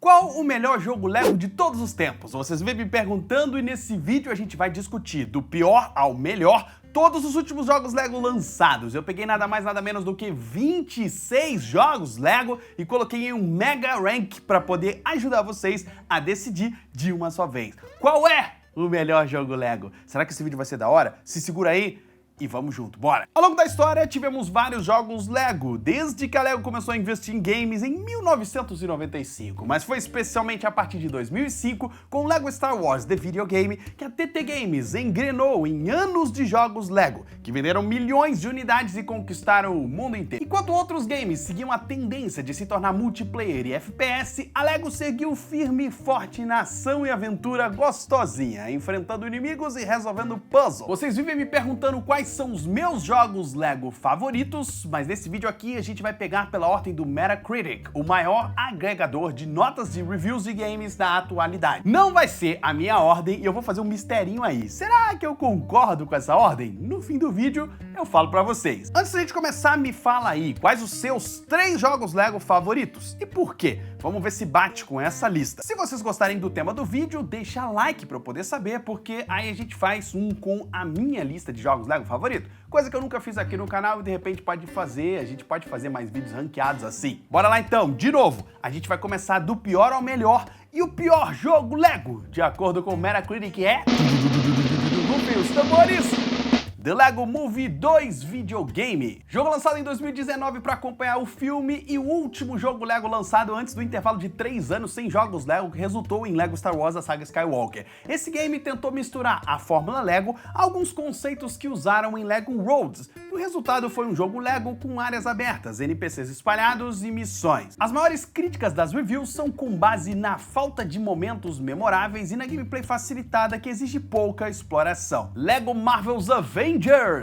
Qual o melhor jogo Lego de todos os tempos? Vocês vêm me perguntando e nesse vídeo a gente vai discutir do pior ao melhor todos os últimos jogos Lego lançados. Eu peguei nada mais nada menos do que 26 jogos Lego e coloquei em um Mega Rank para poder ajudar vocês a decidir de uma só vez. Qual é o melhor jogo Lego? Será que esse vídeo vai ser da hora? Se segura aí e vamos junto, bora! Ao longo da história, tivemos vários jogos Lego, desde que a Lego começou a investir em games em 1995, mas foi especialmente a partir de 2005, com o Lego Star Wars The Video Game, que a TT Games engrenou em anos de jogos Lego, que venderam milhões de unidades e conquistaram o mundo inteiro. Enquanto outros games seguiam a tendência de se tornar multiplayer e FPS, a Lego seguiu firme e forte na ação e aventura gostosinha, enfrentando inimigos e resolvendo puzzles. Vocês vivem me perguntando quais são os meus jogos Lego favoritos, mas nesse vídeo aqui a gente vai pegar pela ordem do Metacritic, o maior agregador de notas de reviews de games da atualidade. Não vai ser a minha ordem e eu vou fazer um misterinho aí. Será que eu concordo com essa ordem? No fim do vídeo eu falo pra vocês. Antes da gente começar, me fala aí, quais os seus 3 jogos Lego favoritos e por quê? Vamos ver se bate com essa lista. Se vocês gostarem do tema do vídeo, deixa like pra eu poder saber, porque aí a gente faz um com a minha lista de jogos Lego favorito, coisa que eu nunca fiz aqui no canal e de repente a gente pode fazer mais vídeos ranqueados assim. Bora lá então, de novo, a gente vai começar do pior ao melhor e o pior jogo Lego, de acordo com o Metacritic, é... Rufem os tambores! The Lego Movie 2 Videogame. Jogo lançado em 2019 para acompanhar o filme e o último jogo Lego lançado antes do intervalo de 3 anos sem jogos Lego, que resultou em Lego Star Wars: A Saga Skywalker. Esse game tentou misturar a fórmula Lego a alguns conceitos que usaram em Lego Roads. O resultado foi um jogo Lego com áreas abertas, NPCs espalhados e missões. As maiores críticas das reviews são com base na falta de momentos memoráveis e na gameplay facilitada que exige pouca exploração. Lego Marvel's Avengers.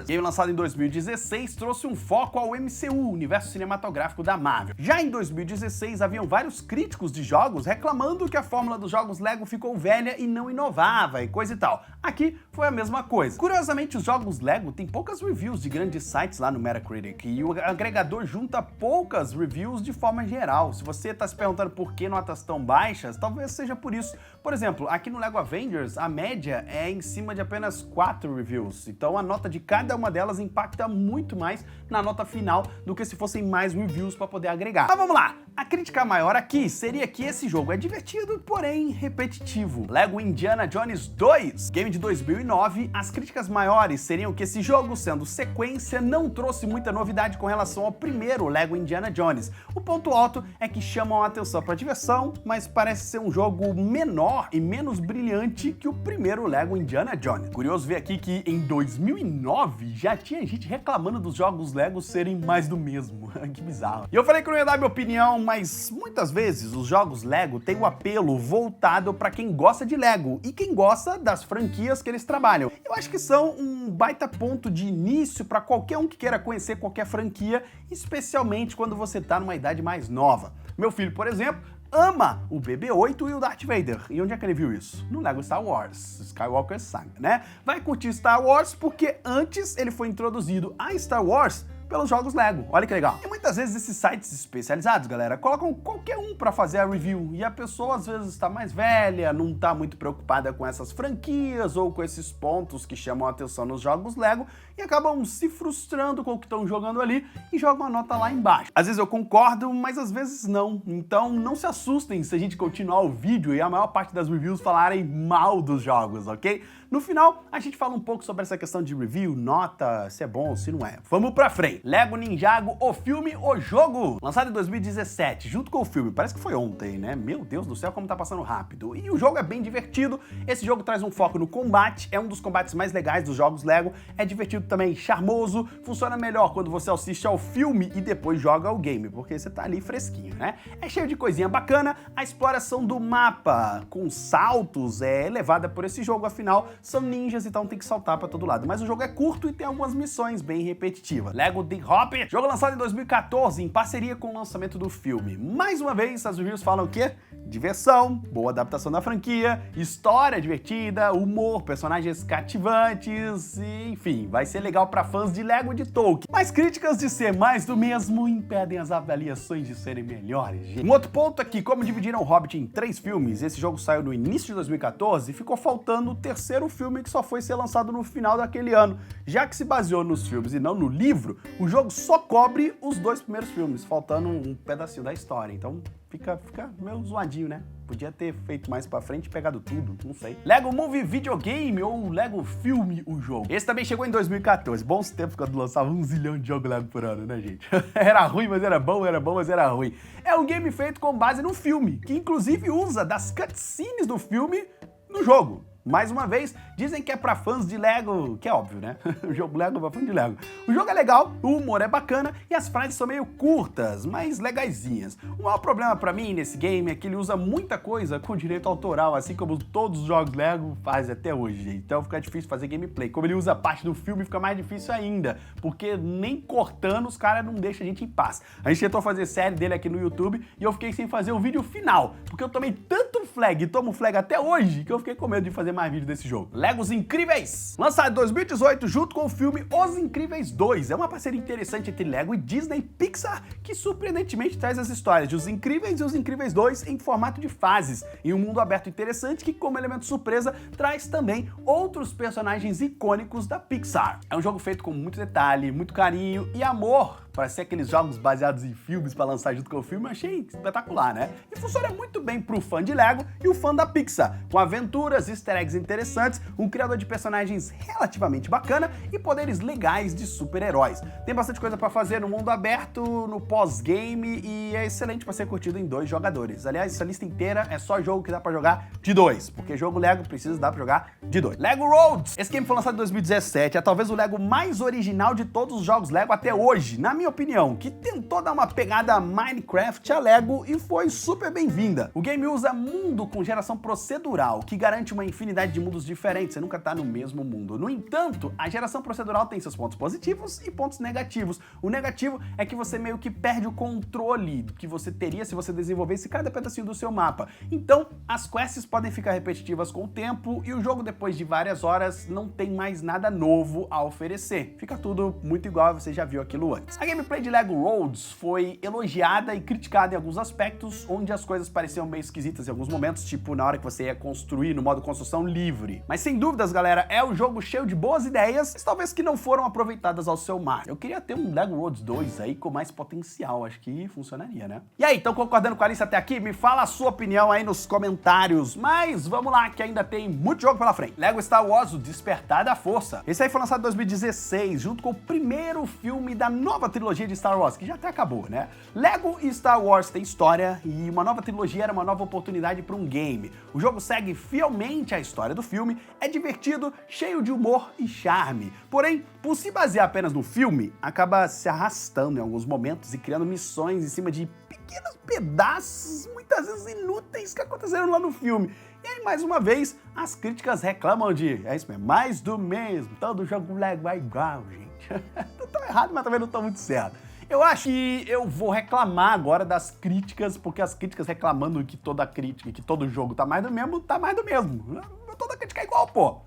Game lançado em 2016, trouxe um foco ao MCU, universo cinematográfico da Marvel. Já em 2016, haviam vários críticos de jogos reclamando que a fórmula dos jogos Lego ficou velha e não inovava e coisa e tal. Aqui foi a mesma coisa. Curiosamente, os jogos Lego têm poucas reviews de grandes sites lá no Metacritic e o agregador junta poucas reviews de forma geral. Se você está se perguntando por que notas tão baixas, talvez seja por isso. Por exemplo, aqui no Lego Avengers, a média é em cima de apenas 4 reviews, então a nota de cada uma delas impacta muito mais na nota final do que se fossem mais reviews para poder agregar. Mas vamos lá! A crítica maior aqui seria que esse jogo é divertido, porém repetitivo. Lego Indiana Jones 2, game de 2009, as críticas maiores seriam que esse jogo, sendo sequência, não trouxe muita novidade com relação ao primeiro Lego Indiana Jones. O ponto alto é que chamam a atenção para diversão, mas parece ser um jogo menor e menos brilhante que o primeiro Lego Indiana Jones. Curioso ver aqui que em 2009 já tinha gente reclamando dos jogos Lego serem mais do mesmo. Que bizarro. E eu falei que não ia dar minha opinião, mas muitas vezes os jogos Lego têm o apelo voltado para quem gosta de Lego e quem gosta das franquias que eles trabalham. Eu acho que são um baita ponto de início para qualquer um que queira conhecer qualquer franquia, especialmente quando você tá numa idade mais nova. Meu filho, por exemplo, ama o BB-8 e o Darth Vader. E onde é que ele viu isso? No Lego Star Wars, Skywalker Saga, né? Vai curtir Star Wars porque antes ele foi introduzido a Star Wars pelos jogos Lego. Olha que legal. E muitas vezes esses sites especializados, galera, colocam qualquer um para fazer a review e a pessoa às vezes está mais velha, não tá muito preocupada com essas franquias ou com esses pontos que chamam a atenção nos jogos Lego e acabam se frustrando com o que estão jogando ali e jogam a nota lá embaixo. Às vezes eu concordo, mas às vezes não. Então não se assustem se a gente continuar o vídeo e a maior parte das reviews falarem mal dos jogos, ok? No final, a gente fala um pouco sobre essa questão de review, nota, se é bom ou se não é. Vamos pra frente. Lego Ninjago, o filme, o jogo. Lançado em 2017, junto com o filme. Parece que foi ontem, né? Meu Deus do céu, como tá passando rápido. E o jogo é bem divertido. Esse jogo traz um foco no combate. É um dos combates mais legais dos jogos Lego. É divertido também, charmoso. Funciona melhor quando você assiste ao filme e depois joga o game, porque você tá ali fresquinho, né? É cheio de coisinha bacana. A exploração do mapa com saltos é elevada por esse jogo, afinal, são ninjas, então tem que saltar pra todo lado. Mas o jogo é curto e tem algumas missões bem repetitivas. Lego Lindy Hop. Jogo lançado em 2014 em parceria com o lançamento do filme. Mais uma vez, as reviews falam o quê? Diversão, boa adaptação da franquia, história divertida, humor, personagens cativantes, e, enfim, vai ser legal para fãs de Lego e de Tolkien. Mas críticas de ser mais do mesmo impedem as avaliações de serem melhores, gente. Um outro ponto é que, como dividiram o Hobbit em 3 filmes, esse jogo saiu no início de 2014 e ficou faltando o terceiro filme que só foi ser lançado no final daquele ano. Já que se baseou nos filmes e não no livro, o jogo só cobre os 2 primeiros filmes, faltando um pedacinho da história. Então fica meio zoadinho, né? Podia ter feito mais pra frente e pegado tudo, não sei. Lego Movie Videogame ou Lego Filme, o jogo. Esse também chegou em 2014. Bons tempos quando lançava 1 zilhão de jogos Lego por ano, né, gente? Era ruim, mas era bom, mas era ruim. É um game feito com base no filme, que inclusive usa das cutscenes do filme no jogo. Mais uma vez, dizem que é pra fãs de Lego, que é óbvio, né? O jogo Lego é pra fã de Lego. O jogo é legal, o humor é bacana e as frases são meio curtas, mas legaisinhas. O maior problema pra mim nesse game é que ele usa muita coisa com direito autoral, assim como todos os jogos Lego fazem até hoje, gente. Então fica difícil fazer gameplay. Como ele usa parte do filme, fica mais difícil ainda, porque nem cortando os caras não deixam a gente em paz. A gente tentou fazer série dele aqui no YouTube e eu fiquei sem fazer o vídeo final, porque eu tomei tanto flag e tomo flag até hoje que eu fiquei com medo de fazer mais vídeo desse jogo. Legos Incríveis! Lançado em 2018 junto com o filme Os Incríveis 2. É uma parceria interessante entre Lego e Disney Pixar que surpreendentemente traz as histórias de Os Incríveis e Os Incríveis 2 em formato de fases, em um mundo aberto interessante que, como elemento surpresa, traz também outros personagens icônicos da Pixar. É um jogo feito com muito detalhe, muito carinho e amor. Para ser aqueles jogos baseados em filmes para lançar junto com o filme, eu achei espetacular, né? E funciona muito bem pro fã de Lego e o fã da Pixar, com aventuras, easter eggs interessantes, um criador de personagens relativamente bacana e poderes legais de super-heróis. Tem bastante coisa para fazer no mundo aberto, no pós-game e é excelente para ser curtido em 2 jogadores. Aliás, essa lista inteira é só jogo que dá para jogar de 2, porque jogo Lego precisa dar para jogar de 2. Lego Roads! Esse game foi lançado em 2017, é talvez o Lego mais original de todos os jogos Lego até hoje, na minha opinião, que tentou dar uma pegada Minecraft a Lego e foi super bem-vinda. O game usa mundo com geração procedural, que garante uma infinidade de mundos diferentes, você nunca tá no mesmo mundo. No entanto, a geração procedural tem seus pontos positivos e pontos negativos. O negativo é que você meio que perde o controle que você teria se você desenvolvesse cada pedacinho do seu mapa. Então, as quests podem ficar repetitivas com o tempo e o jogo, depois de várias horas, não tem mais nada novo a oferecer. Fica tudo muito igual, você já viu aquilo antes. A gameplay de Lego Roads foi elogiada e criticada em alguns aspectos, onde as coisas pareciam meio esquisitas em alguns momentos, tipo na hora que você ia construir no modo construção livre. Mas sem dúvidas, galera, é um jogo cheio de boas ideias, mas talvez que não foram aproveitadas ao seu máximo. Eu queria ter um Lego Roads 2 aí com mais potencial, acho que funcionaria, né? E aí, estão concordando com a Alice até aqui? Me fala a sua opinião aí nos comentários, mas vamos lá que ainda tem muito jogo pela frente. Lego Star Wars, o Despertar da Força. Esse aí foi lançado em 2016, junto com o primeiro filme da nova trilogia de Star Wars, que já até acabou, né? Lego e Star Wars tem história e uma nova trilogia era uma nova oportunidade para um game. O jogo segue fielmente a história do filme, é divertido, cheio de humor e charme. Porém, por se basear apenas no filme, acaba se arrastando em alguns momentos e criando missões em cima de pequenos pedaços, muitas vezes inúteis, que aconteceram lá no filme. E aí, mais uma vez, as críticas reclamam de, é isso mesmo, mais do mesmo, todo jogo Lego é igual, gente. Não tô errado, mas também não tô muito certo. Eu acho que eu vou reclamar agora das críticas, porque as críticas reclamando que toda crítica, que todo jogo tá mais do mesmo, tá mais do mesmo. Toda crítica é igual, pô.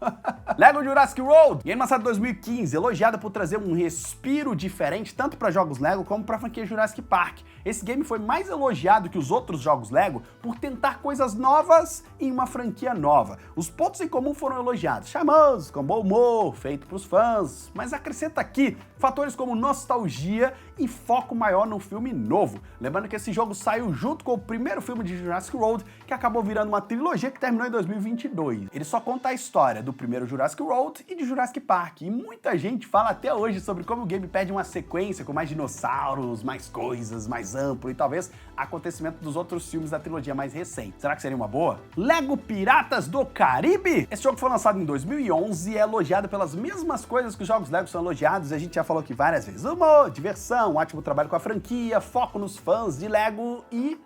Lego Jurassic World, game lançado em 2015, elogiado por trazer um respiro diferente tanto para jogos Lego como para a franquia Jurassic Park. Esse game foi mais elogiado que os outros jogos Lego por tentar coisas novas em uma franquia nova. Os pontos em comum foram elogiados, charmosos, com bom humor, feito pros fãs, mas acrescenta aqui fatores como nostalgia e foco maior no filme novo. Lembrando que esse jogo saiu junto com o primeiro filme de Jurassic World, que acabou virando uma trilogia que terminou em 2022. Ele só conta a história do primeiro Jurassic World e de Jurassic Park, e muita gente fala até hoje sobre como o game perde uma sequência com mais dinossauros, mais coisas, mais amplo e talvez acontecimento dos outros filmes da trilogia mais recente. Será que seria uma boa? Lego Piratas do Caribe? Esse jogo foi lançado em 2011 e é elogiado pelas mesmas coisas que os jogos Lego são elogiados, a gente já falou aqui várias vezes. Humor, diversão, ótimo trabalho com a franquia, foco nos fãs de Lego e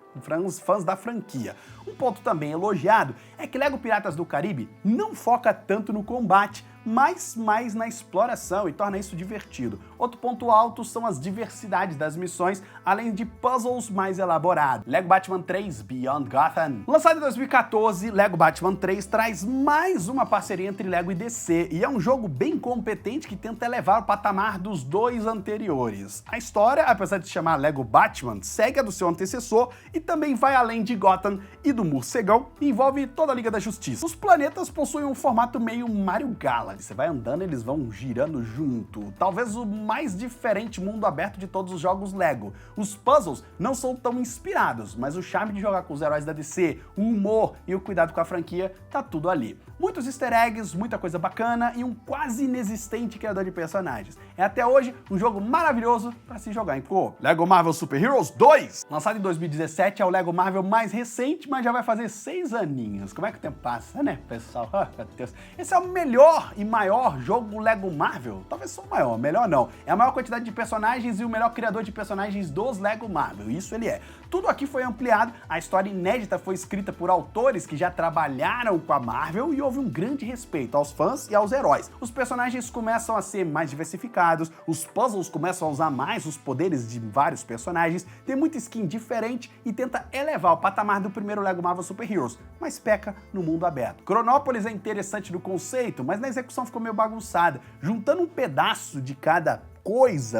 fãs da franquia. Um ponto também elogiado é que Lego Piratas do Caribe não foca tanto no combate, mas mais na exploração e torna isso divertido. Outro ponto alto são as diversidades das missões, além de puzzles mais elaborados. Lego Batman 3 Beyond Gotham. Lançado em 2014, Lego Batman 3 traz mais uma parceria entre Lego e DC, e é um jogo bem competente que tenta elevar o patamar dos dois anteriores. A história, apesar de se chamar Lego Batman, segue a do seu antecessor e também vai além de Gotham e do morcegão e envolve toda a Liga da Justiça. Os planetas possuem um formato meio Mario Galaxy. Você vai andando, eles vão girando junto. Talvez o mais diferente mundo aberto de todos os jogos Lego. Os puzzles não são tão inspirados, mas o charme de jogar com os heróis da DC, o humor e o cuidado com a franquia, tá tudo ali. Muitos easter eggs, muita coisa bacana e um quase inexistente criador de personagens. É até hoje um jogo maravilhoso para se jogar em co-op. Lego Marvel Super Heroes 2, lançado em 2017, é o Lego Marvel mais recente, mas já vai fazer 6 aninhos. Como é que o tempo passa, né, pessoal? Oh, meu Deus. Esse é o melhor e maior jogo Lego Marvel. Talvez só o maior, melhor não. É a maior quantidade de personagens e o melhor criador de personagens dos Lego Marvel. Isso ele é. Tudo aqui foi ampliado, a história inédita foi escrita por autores que já trabalharam com a Marvel e houve um grande respeito aos fãs e aos heróis. Os personagens começam a ser mais diversificados, os puzzles começam a usar mais os poderes de vários personagens, tem muita skin diferente e tenta elevar o patamar do primeiro Lego Marvel Super Heroes, mas peca no mundo aberto. Chronópolis é interessante no conceito, mas na execução ficou meio bagunçada, juntando um pedaço de cada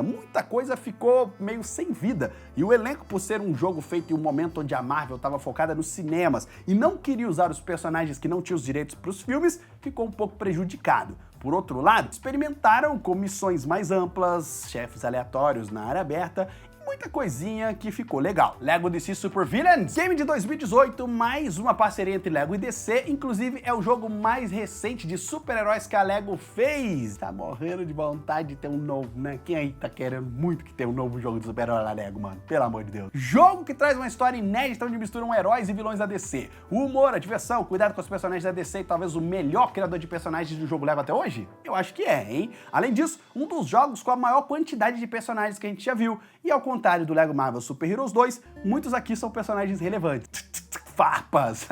muita coisa ficou meio sem vida. E o elenco, por ser um jogo feito em um momento onde a Marvel estava focada nos cinemas e não queria usar os personagens que não tinham os direitos para os filmes, ficou um pouco prejudicado. Por outro lado, experimentaram com missões mais amplas, chefes aleatórios na área aberta, muita coisinha que ficou legal. Lego DC Super Villains, game de 2018, mais uma parceria entre Lego e DC, inclusive é o jogo mais recente de super-heróis que a Lego fez. Tá morrendo de vontade de ter um novo, né? Quem aí tá querendo muito que tenha um novo jogo de super-herói da Lego, mano? Pelo amor de Deus. Jogo que traz uma história inédita onde misturam heróis e vilões da DC. O humor, a diversão, cuidado com os personagens da DC e talvez o melhor criador de personagens do jogo Lego até hoje? Eu acho que é, hein? Além disso, um dos jogos com a maior quantidade de personagens que a gente já viu. E ao contrário do Lego Marvel Super Heroes 2, muitos aqui são personagens relevantes. Farpas!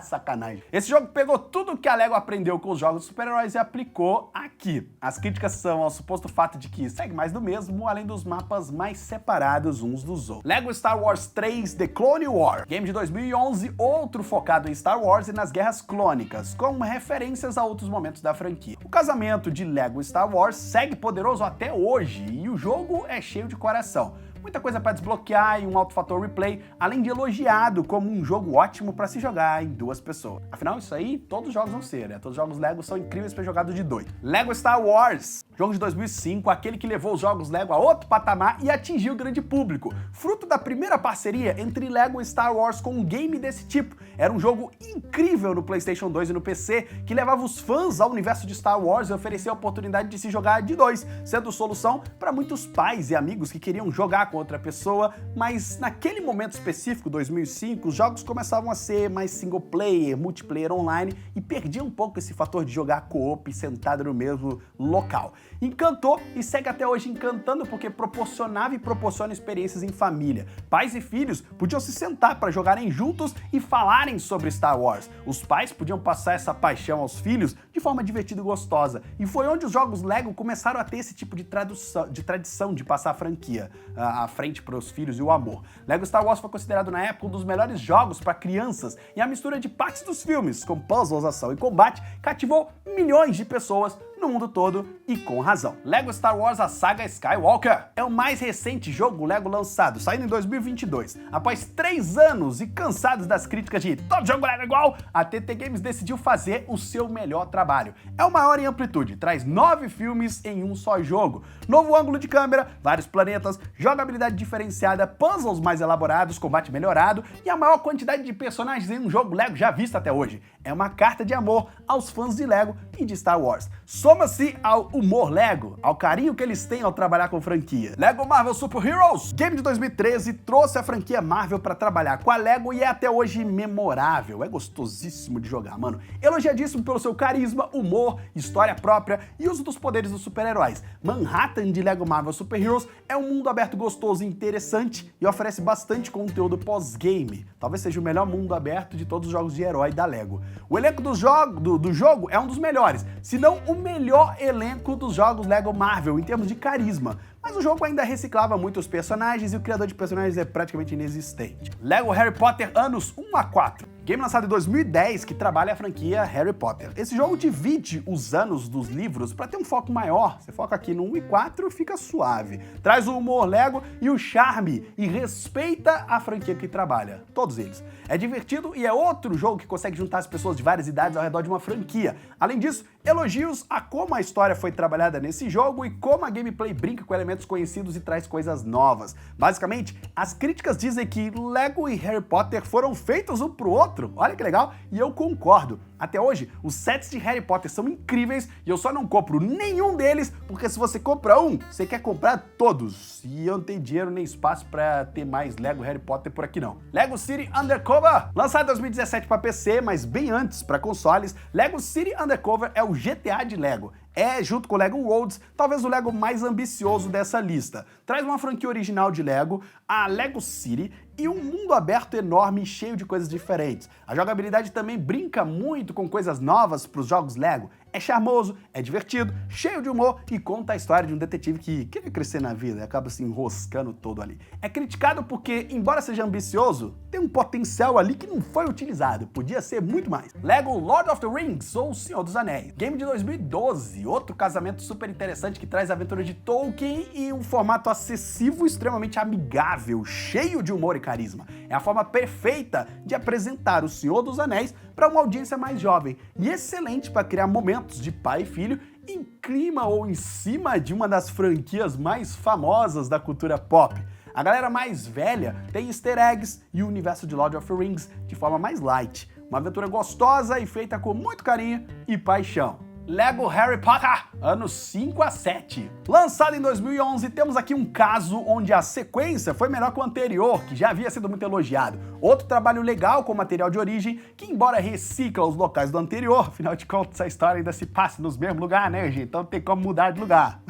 Sacanagem. Esse jogo pegou tudo que a Lego aprendeu com os jogos de super-heróis e aplicou aqui. As críticas são ao suposto fato de que segue mais do mesmo, além dos mapas mais separados uns dos outros. Lego Star Wars 3 The Clone War, game de 2011, outro focado em Star Wars e nas guerras clônicas, com referências a outros momentos da franquia. O casamento de Lego e Star Wars segue poderoso até hoje e o jogo é cheio de coração. Muita coisa para desbloquear e um alto fator replay, além de elogiado como um jogo ótimo para se jogar em 2 pessoas. Afinal, isso aí todos os jogos vão ser, né? Todos os jogos Lego são incríveis para jogar de 2. Lego Star Wars, jogo de 2005, aquele que levou os jogos Lego a outro patamar e atingiu o grande público. Fruto da primeira parceria entre Lego e Star Wars com um game desse tipo. Era um jogo incrível no PlayStation 2 e no PC, que levava os fãs ao universo de Star Wars e oferecia a oportunidade de se jogar de 2, sendo solução para muitos pais e amigos que queriam jogar com outra pessoa, mas naquele momento específico, 2005, os jogos começavam a ser mais single player, multiplayer online e perdiam um pouco esse fator de jogar co-op sentado no mesmo local. Encantou e segue até hoje encantando porque proporcionava e proporciona experiências em família. Pais e filhos podiam se sentar para jogarem juntos e falarem sobre Star Wars. Os pais podiam passar essa paixão aos filhos de forma divertida e gostosa. E foi onde os jogos Lego começaram a ter esse tipo de tradição de passar a franquia à frente para os filhos e o amor. Lego Star Wars foi considerado na época um dos melhores jogos para crianças e a mistura de partes dos filmes, com puzzles, ação e combate, cativou milhões de pessoas no mundo todo e com razão. Lego Star Wars A Saga Skywalker é o mais recente jogo Lego lançado, saindo em 2022. Após 3 anos e cansados das críticas de todo jogo Lego é igual, a TT Games decidiu fazer o seu melhor trabalho. É o maior em amplitude, traz 9 filmes em um só jogo. Novo ângulo de câmera, vários planetas, jogabilidade diferenciada, puzzles mais elaborados, combate melhorado e a maior quantidade de personagens em um jogo Lego já visto até hoje. É uma carta de amor aos fãs de Lego e de Star Wars. Soma-se ao humor Lego, ao carinho que eles têm ao trabalhar com franquia. Lego Marvel Super Heroes, game de 2013, trouxe a franquia Marvel pra trabalhar com a Lego e é até hoje memorável. É gostosíssimo de jogar, mano. Elogiadíssimo pelo seu carisma, humor, história própria e uso dos poderes dos super-heróis. Manhattan de Lego Marvel Super Heroes é um mundo aberto gostoso e interessante e oferece bastante conteúdo pós-game. Talvez seja o melhor mundo aberto de todos os jogos de herói da Lego. O elenco do jogo é um dos melhores, se não o melhor elenco dos jogos Lego Marvel em termos de carisma. Mas o jogo ainda reciclava muito os personagens e o criador de personagens é praticamente inexistente. Lego Harry Potter anos 1 a 4. Game lançado em 2010 que trabalha a franquia Harry Potter. Esse jogo divide os anos dos livros para ter um foco maior. Você foca aqui no 1 e 4 fica suave. Traz o humor Lego e o charme e respeita a franquia que trabalha. Todos eles. É divertido e é outro jogo que consegue juntar as pessoas de várias idades ao redor de uma franquia. Além disso, elogios a como a história foi trabalhada nesse jogo e como a gameplay brinca com elementos conhecidos e traz coisas novas. Basicamente, as críticas dizem que Lego e Harry Potter foram feitos um pro outro. Olha que legal, e eu concordo. Até hoje, os sets de Harry Potter são incríveis e eu só não compro nenhum deles porque se você compra um, você quer comprar todos. E eu não tenho dinheiro nem espaço pra ter mais Lego Harry Potter por aqui não. Lego City Undercover, lançado em 2017 para PC, mas bem antes para consoles, Lego City Undercover é o GTA de Lego. É, junto com o Lego Worlds, talvez o Lego mais ambicioso dessa lista. Traz uma franquia original de Lego, a Lego City, e um mundo aberto enorme e cheio de coisas diferentes. A jogabilidade também brinca muito com coisas novas para os jogos Lego. É charmoso, é divertido, cheio de humor e conta a história de um detetive que quer crescer na vida e acaba se enroscando todo ali. É criticado porque, embora seja ambicioso, tem um potencial ali que não foi utilizado, podia ser muito mais. Lego Lord of the Rings, ou Senhor dos Anéis. Game de 2012, outro casamento super interessante que traz a aventura de Tolkien e um formato acessível, extremamente amigável, cheio de humor e carisma. É a forma perfeita de apresentar o Senhor dos Anéis para uma audiência mais jovem e excelente para criar momentos de pai e filho em clima ou em cima de uma das franquias mais famosas da cultura pop. A galera mais velha tem easter eggs e o universo de Lord of the Rings de forma mais light. Uma aventura gostosa e feita com muito carinho e paixão. Lego Harry Potter, anos 5 a 7. Lançado em 2011, temos aqui um caso onde a sequência foi melhor que o anterior, que já havia sido muito elogiado. Outro trabalho legal com material de origem, que embora recicla os locais do anterior, afinal de contas a história ainda se passa nos mesmos lugares, né, gente? Então não tem como mudar de lugar.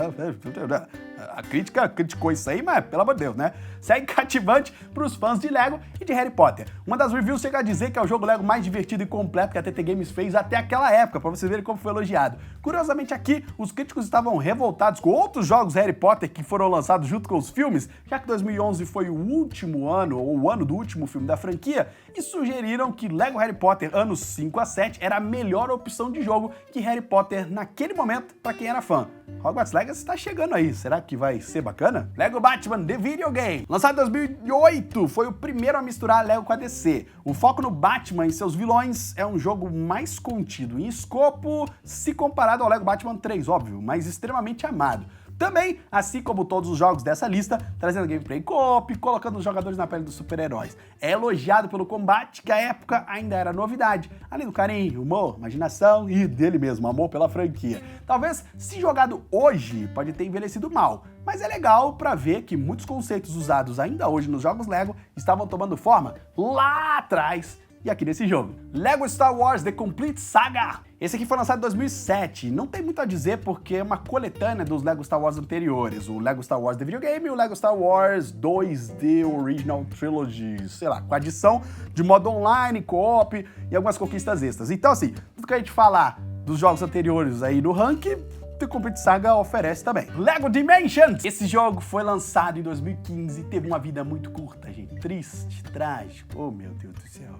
A crítica criticou isso aí, mas pelo amor de Deus, né? Segue cativante pros fãs de Lego e de Harry Potter. Uma das reviews chega a dizer que é o jogo Lego mais divertido e completo que a TT Games fez até aquela época, pra vocês verem como foi elogiado. Curiosamente aqui, os críticos estavam revoltados com outros jogos Harry Potter que foram lançados junto com os filmes, já que 2011 foi o último ano, ou o ano do último filme da franquia, e sugeriram que Lego Harry Potter anos 5 a 7 era a melhor opção de jogo que Harry Potter naquele momento pra quem era fã. Hogwarts Legacy tá chegando aí, será que vai ser bacana? Lego Batman The Video Game, lançado em 2008, foi o primeiro a misturar a Lego com a DC. O foco no Batman e seus vilões é um jogo mais contido em escopo, se comparado ao Lego Batman 3, óbvio, mas extremamente amado. Também, assim como todos os jogos dessa lista, trazendo gameplay co-op, colocando os jogadores na pele dos super-heróis. É elogiado pelo combate, que à época ainda era novidade, além do carinho, humor, imaginação e dele mesmo, amor pela franquia. Talvez, se jogado hoje, pode ter envelhecido mal, mas é legal pra ver que muitos conceitos usados ainda hoje nos jogos Lego estavam tomando forma lá atrás e aqui nesse jogo. Lego Star Wars The Complete Saga. Esse aqui foi lançado em 2007, não tem muito a dizer porque é uma coletânea dos Lego Star Wars anteriores, o Lego Star Wars The Video Game e o Lego Star Wars 2D Original Trilogy, sei lá, com adição de modo online, co-op e algumas conquistas extras. Então assim, tudo que a gente falar dos jogos anteriores aí no ranking, The Complete Saga oferece também. Lego Dimensions! Esse jogo foi lançado em 2015 e teve uma vida muito curta, gente. Triste, trágico. Oh, meu Deus do céu.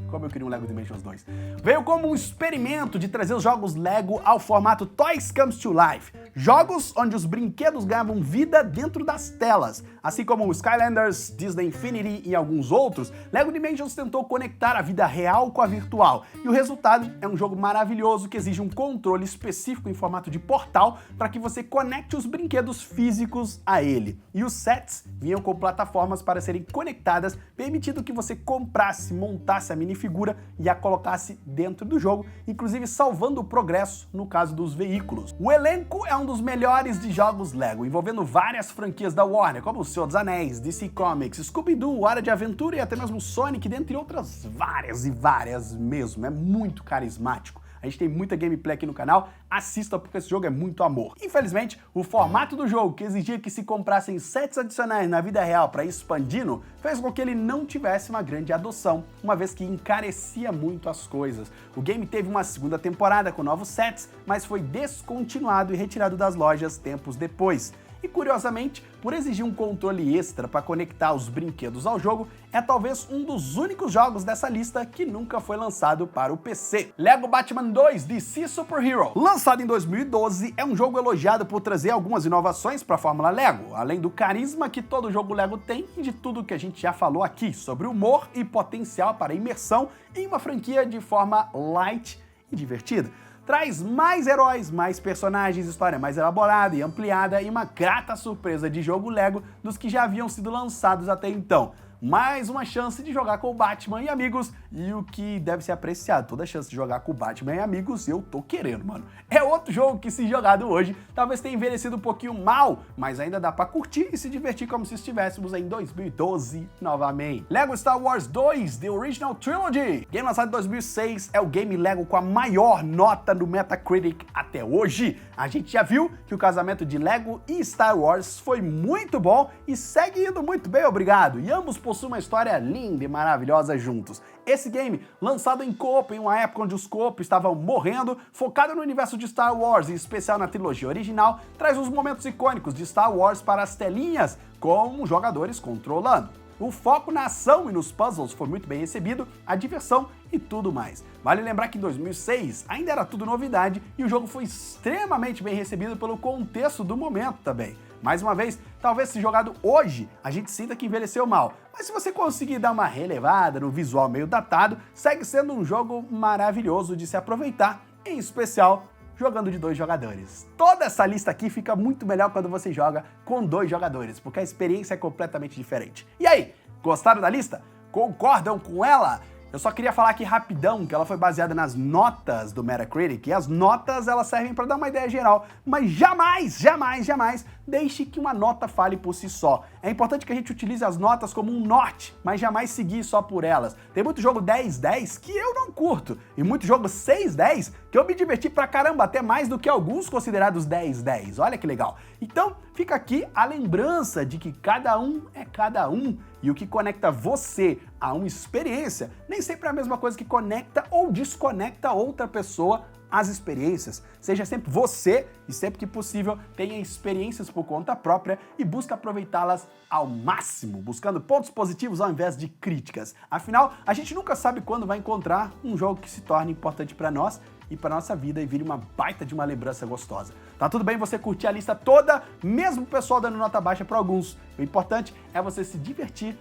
Como eu queria um Lego Dimensions 2. Veio como um experimento de trazer os jogos Lego ao formato Toys Comes to Life. Jogos onde os brinquedos ganhavam vida dentro das telas. Assim como o Skylanders, Disney Infinity e alguns outros, LEGO Dimensions tentou conectar a vida real com a virtual. E o resultado é um jogo maravilhoso que exige um controle específico em formato de portal para que você conecte os brinquedos físicos a ele. E os sets vinham com plataformas para serem conectadas, permitindo que você comprasse, montasse a minifigura e a colocasse dentro do jogo, inclusive salvando o progresso no caso dos veículos. O elenco é um dos melhores de jogos LEGO, envolvendo várias franquias da Warner, como O Senhor dos Anéis, DC Comics, Scooby-Doo, Hora de Aventura e até mesmo Sonic, dentre outras várias e várias mesmo. É muito carismático. A gente tem muita gameplay aqui no canal, assista porque esse jogo é muito amor. Infelizmente, o formato do jogo, que exigia que se comprassem sets adicionais na vida real para ir expandindo, fez com que ele não tivesse uma grande adoção, uma vez que encarecia muito as coisas. O game teve uma segunda temporada com novos sets, mas foi descontinuado e retirado das lojas tempos depois. E curiosamente, por exigir um controle extra para conectar os brinquedos ao jogo, é talvez um dos únicos jogos dessa lista que nunca foi lançado para o PC. LEGO Batman 2 DC Super Hero, lançado em 2012, é um jogo elogiado por trazer algumas inovações para a fórmula LEGO, além do carisma que todo jogo LEGO tem e de tudo que a gente já falou aqui sobre humor e potencial para imersão em uma franquia de forma light e divertida. Traz mais heróis, mais personagens, história mais elaborada e ampliada e uma grata surpresa de jogo LEGO dos que já haviam sido lançados até então. Mais uma chance de jogar com o Batman e amigos, e o que deve ser apreciado, toda chance de jogar com o Batman e amigos, eu tô querendo, mano. É outro jogo que, se jogado hoje, talvez tenha envelhecido um pouquinho mal, mas ainda dá pra curtir e se divertir como se estivéssemos em 2012 novamente. LEGO Star Wars 2 The Original Trilogy, game lançado em 2006, é o game LEGO com a maior nota no Metacritic até hoje. A gente já viu que o casamento de LEGO e Star Wars foi muito bom e segue indo muito bem, obrigado, e ambos possuem uma história linda e maravilhosa juntos. Esse game, lançado em co-op em uma época onde os co-op estavam morrendo, focado no universo de Star Wars, em especial na trilogia original, traz os momentos icônicos de Star Wars para as telinhas, com os jogadores controlando. O foco na ação e nos puzzles foi muito bem recebido, a diversão e tudo mais. Vale lembrar que em 2006 ainda era tudo novidade e o jogo foi extremamente bem recebido pelo contexto do momento também. Mais uma vez, talvez se jogado hoje, a gente sinta que envelheceu mal, mas se você conseguir dar uma relevada no visual meio datado, segue sendo um jogo maravilhoso de se aproveitar, em especial jogando de 2 jogadores. Toda essa lista aqui fica muito melhor quando você joga com 2 jogadores, porque a experiência é completamente diferente. E aí, gostaram da lista? Concordam com ela? Eu só queria falar aqui rapidão que ela foi baseada nas notas do Metacritic, e as notas elas servem para dar uma ideia geral, mas jamais, jamais, jamais deixe que uma nota fale por si só. É importante que a gente utilize as notas como um norte, mas jamais seguir só por elas. Tem muito jogo 10-10 que eu não curto, e muito jogo 6-10 que eu me diverti pra caramba, até mais do que alguns considerados 10-10. Olha que legal. Então, fica aqui a lembrança de que cada um é cada um, e o que conecta você a uma experiência nem sempre é a mesma coisa que conecta ou desconecta outra pessoa às experiências. Seja sempre você e sempre que possível tenha experiências por conta própria e busque aproveitá-las ao máximo, buscando pontos positivos ao invés de críticas. Afinal, a gente nunca sabe quando vai encontrar um jogo que se torne importante para nós e para nossa vida e vire uma baita de uma lembrança gostosa. Tá tudo bem você curtir a lista toda, mesmo o pessoal dando nota baixa para alguns. O importante é você se divertir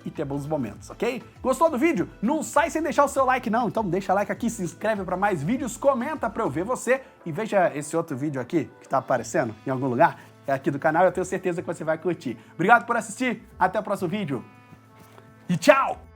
e ter bons momentos, ok? Gostou do vídeo? Não sai sem deixar o seu like não, então deixa like aqui, se inscreve para mais vídeos, comenta para eu ver você e veja esse outro vídeo aqui que tá aparecendo em algum lugar, é aqui do canal, eu tenho certeza que você vai curtir. Obrigado por assistir, até o próximo vídeo e tchau!